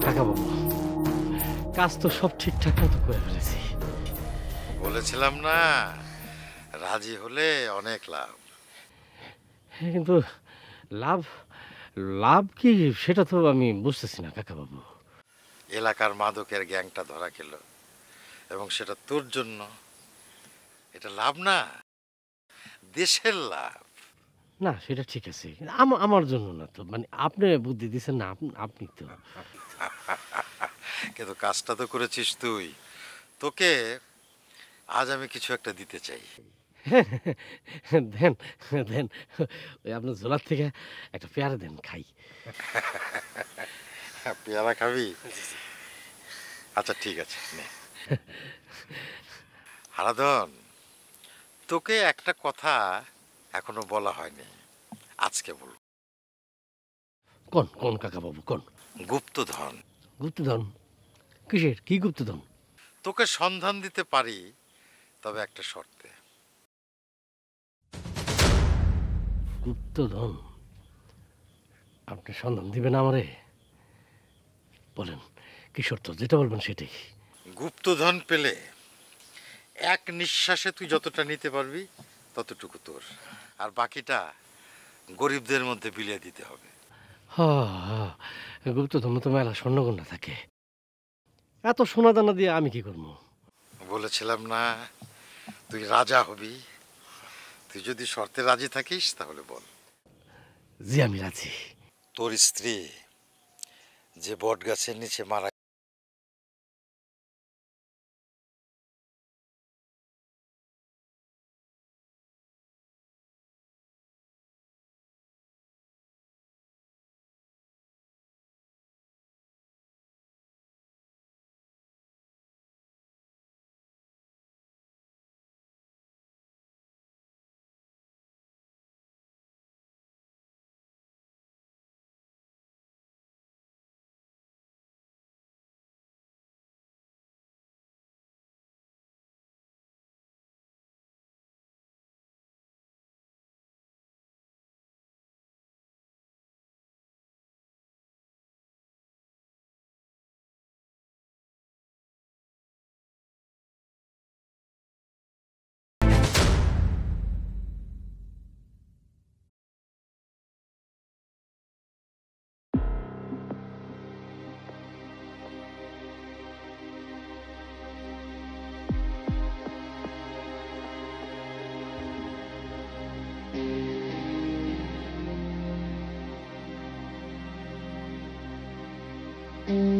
কাকা বাবু, কাজ তো সব ঠিকঠাক মতো করে ফেলেছি। বলেছিলাম না, রাজি হলে অনেক লাভ। হ্যাঁ, কিন্তু লাভ লাভ কি সেটা তো আমি বুঝতেছি না কাকা বাবু। এলাকার মাদকের গ্যাংটা ধরা খেল, এবং সেটা তোর জন্য। এটা লাভ না, দেশের লাভ। না সেটা ঠিক আছে, আমার জন্য না তো, মানে আপনি বুদ্ধি দিচ্ছেন না, আপনি তো। কিন্তু কাজটা তো করেছিস তুই। তোকে আজ আমি কিছু একটা দিতে চাই। দেন, দেন, ওই আপনার ঝোলার থেকে একটা পেয়ারা দেন খাই। পেয়ারা খাবি? আচ্ছা ঠিক আছে, নে। হারাধন, তোকে একটা কথা এখনো বলা হয়নি, আজকে বল। কোন কোন কাকা বাবু কোন? গুপ্তধন। গুপ্তধন? কিসের কি গুপ্তধন? তোকে সন্ধান দিতে পারি, তবে একটা শর্তে। গুপ্তধন? আপনি সন্ধান দিবেন আমারে? বলেন কি শর্ত, যেটা বলবেন সেটাই। গুপ্তধন পেলে এক নিঃশ্বাসে তুই যতটা নিতে পারবি ততটুকু তোর, আর বাকিটা গরিবদের মধ্যে বিলিয়ে দিতে হবে। হ্যাঁ, গুপ্তধন তো মেলা স্বর্ণগন্ডা থাকে, এত সোনা দানা দিয়ে আমি কি করবো? বলেছিলাম না, তুই রাজা হবি। তুই যদি শর্তে রাজি থাকিস তাহলে বল। জি আমি রাজি। তোর স্ত্রী যে বট গাছের নিচে মারা Mm-hmm.